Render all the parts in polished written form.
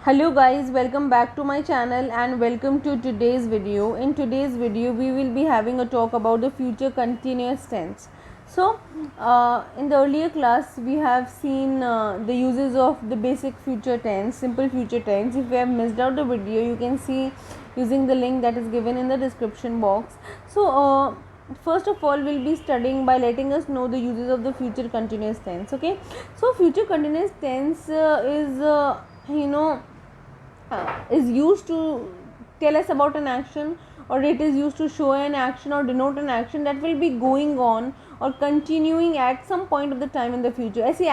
Hello guys, welcome back to my channel and welcome to today's video. In today's video we will be having a talk about the future continuous tense. So in the earlier class we have seen the uses of the basic future tense, simple future tense. If you have missed out the video, you can see using the link that is given in the description box. So first of all we'll be studying by letting us know the uses of the future continuous tense. Okay, so future continuous tense is used to tell us about an action, or it is used to show an action or denote an action that will be going on or continuing at some point of the time in the future. ऐसी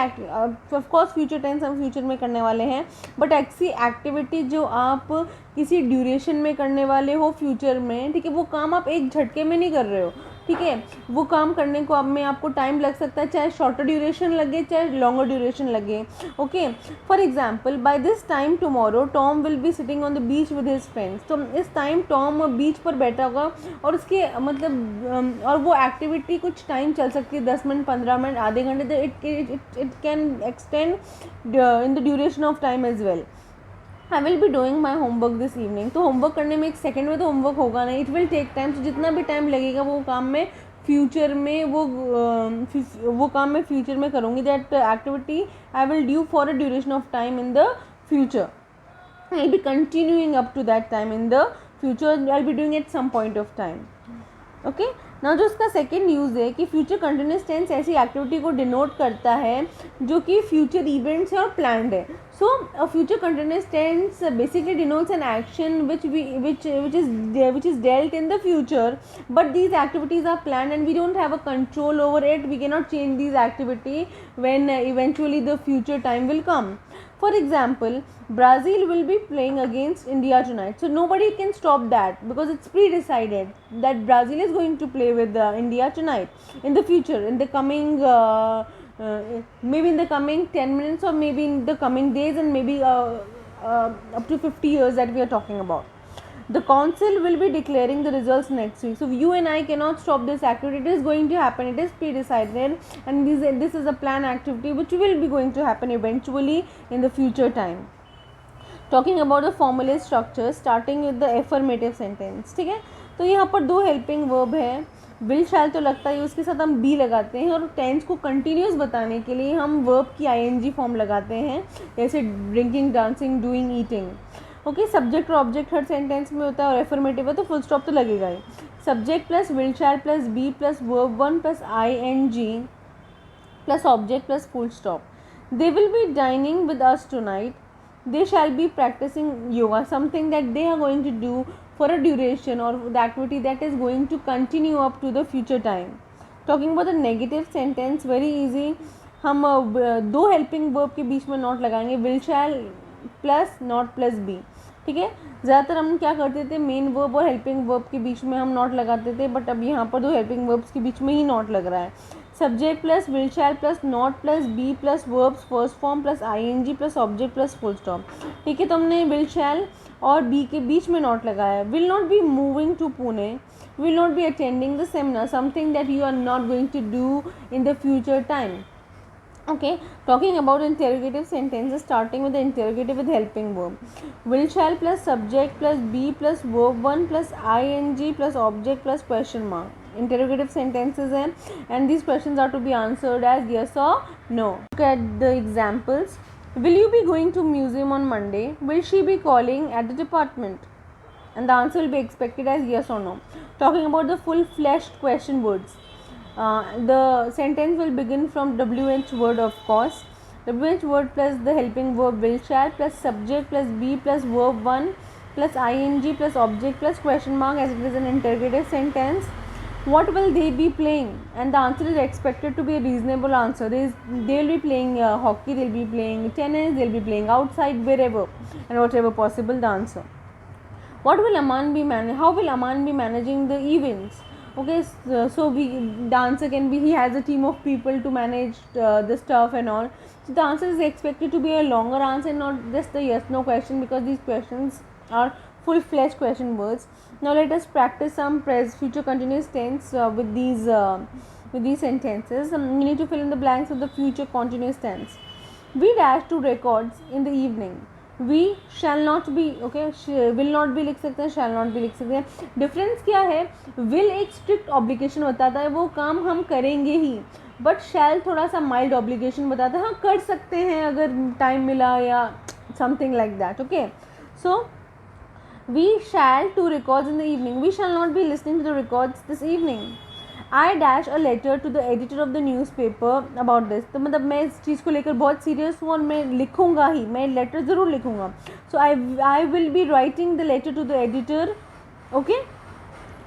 of course future tense हम future में करने वाले हैं, but ऐसी activity जो आप किसी ड्यूरेशन में करने वाले हो फ्यूचर में, ठीक है, वो काम आप एक झटके में नहीं कर रहे हो, ठीक है, वो काम करने को अब में आपको टाइम लग सकता है, चाहे शॉर्टर ड्यूरेशन लगे चाहे लॉन्गर ड्यूरेशन लगे. Okay, for example by this time tomorrow Tom will be sitting on the beach with his friends. तो इस टाइम टॉम बीच पर बैठा होगा और उसके मतलब और वो एक्टिविटी कुछ टाइम चल सकती है, 10 मिनट, 15 मिनट, आधे घंटे. It can extend in the duration of time as well. I will be doing my homework this evening. तो होमवर्क करने में एक सेकेंड में तो होमवर्क होगा नहीं, इट विल टेक टाइम. तो जितना भी टाइम लगेगा वो काम में फ्यूचर में वो काम मैं फ्यूचर में करूँगी. That activity I will do for a duration of time in the future. I will be continuing up to that time in the future. I will be doing at some point of time. Okay, ना जो इसका second use है कि future continuous tense ऐसी activity को denote करता है जो कि फ्यूचर इवेंट्स है और प्लान्ड है. So future continuous tense basically denotes an action which is dealt in the future, but these activities are planned and we don't have a control over it. We cannot change these activity when eventually the future time will come. For example, Brazil will be playing against India tonight. So nobody can stop that because it's pre-decided that Brazil is going to play with India tonight. In the future, in the coming maybe in the coming 10 minutes or maybe in the coming days and maybe up to 50 years that we are talking about. The council will be declaring the results next week. So you and I cannot stop this activity. It is going to happen. It is pre-decided and this is a planned activity which will be going to happen eventually in the future time. Talking about the formula structure starting with the affirmative sentence. ठीक है, तो यहाँ पर दो helping verb है. Will शैल तो लगता है उसके साथ हम बी लगाते हैं और टेंस को कंटिन्यूस बताने के लिए हम वर्ब की आईएनजी फॉर्म लगाते हैं, जैसे drinking, dancing, doing, eating. Okay, subject और ऑब्जेक्ट हर सेंटेंस में होता है और एफर्मेटिव है तो फुल स्टॉप तो लगेगा ही. Subject plus will shall plus be plus verb one plus ING plus object plus full stop. They will be dining with us tonight. They shall be practicing yoga, something that they are going to do for a duration or the activity that is going to continue up to the future time. Talking about the negative sentence, very easy. हम दो helping verb के बीच में not लगाएंगे, will shall plus not plus be. ठीक है, ज़्यादातर हम क्या करते थे, मेन वर्ब और हेल्पिंग वर्ब के बीच में हम नॉट लगाते थे, बट अब यहाँ पर दो हेल्पिंग वर्ब्स के बीच में ही नॉट लग रहा है. Subject plus will shall plus not plus be plus verb's first form plus ING plus object plus full stop. ठीक है, तो हमने विल शैल और बी के बीच में नॉट लगाया. Will not be moving to Pune, will not be attending the seminar, something that you are not going to do in the future time. Okay, talking about interrogative sentences starting with the interrogative with helping verb. Will shall plus subject plus be plus verb 1 plus ing plus object plus question mark. Interrogative sentences and these questions are to be answered as yes or no. Look at the examples. Will you be going to museum on Monday? Will she be calling at the department? And the answer will be expected as yes or no. Talking about the full-fleshed question words. The sentence will begin from WH word, of course. WH word plus the helping verb will shall plus subject plus be plus verb 1 plus ing plus object plus question mark as it is an interrogative sentence. What will they be playing? And the answer is expected to be a reasonable answer. They will be playing hockey, they will be playing tennis, they will be playing outside, wherever and whatever possible the answer. What will Aman be how will Aman be managing the events? Okay, so the answer can be he has a team of people to manage the stuff and all. So the answer is expected to be a longer answer, not just a yes no question, because these questions are full-fledged question words. Now let us practice some future continuous tense with these sentences. You need to fill in the blanks with the future continuous tense. We dash to records in the evening. We shall not be, okay, will not भी लिख सकते हैं, shall not भी लिख सकते हैं। Difference क्या है, विल एक स्ट्रिक्ट ऑब्लिगेशन बताता है, वो काम हम करेंगे ही, बट शैल थोड़ा सा माइल्ड ऑब्लिगेशन बताता है, हाँ कर सकते हैं अगर टाइम मिला या something like that, okay. So we shall to records in the evening, we shall not be listening to the records this evening. I dash a letter to the editor of the newspaper about this, तो मतलब मैं इस चीज़ को लेकर बहुत serious हूँ और मैं लिखूँगा ही, मैं लेटर ज़रूर लिखूँगा। So I will be writing the letter to the editor, okay.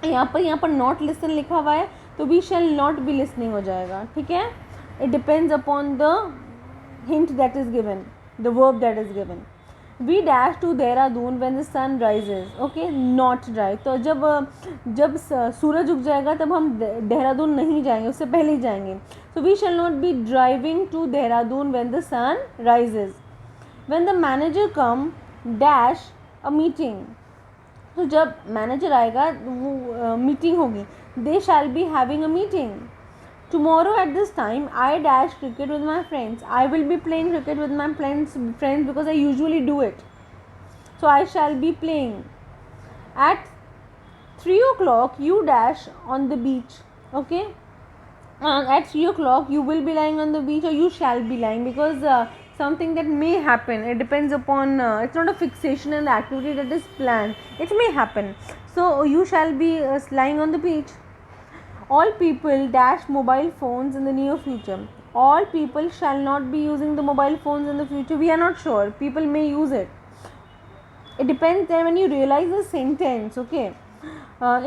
यहाँ पर नॉट लिसन लिखा हुआ है, तो we shall not be listening हो जाएगा, ठीक है। It depends upon the hint that is given, the verb that is given. We dash to Dehradun when the sun rises, okay, not drive, तो जब सूरज उग जाएगा तब हम देहरादून नहीं जाएंगे, उससे पहले ही जाएंगे। So we shall not be driving to Dehradun when the sun rises. When the manager come dash a meeting, तो जब मैनेजर आएगा वो मीटिंग होगी, they shall be having a meeting. Tomorrow at this time, I dash cricket with my friends. I will be playing cricket with my friends because I usually do it. So I shall be playing. At 3 o'clock, you dash on the beach. Okay. At 3 o'clock, you will be lying on the beach, or you shall be lying, because something that may happen. It depends upon. It's not a fixation and activity that is planned. It may happen. So you shall be lying on the beach. All people dash mobile phones in the near future. All people shall not be using the mobile phones in the future. We are not sure. People may use it. It depends then when you realize the sentence, okay.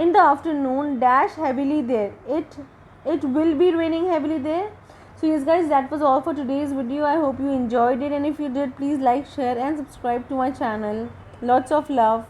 In the afternoon, dash heavily there. It will be raining heavily there. So yes guys, that was all for today's video. I hope you enjoyed it, and if you did, please like, share and subscribe to my channel. Lots of love.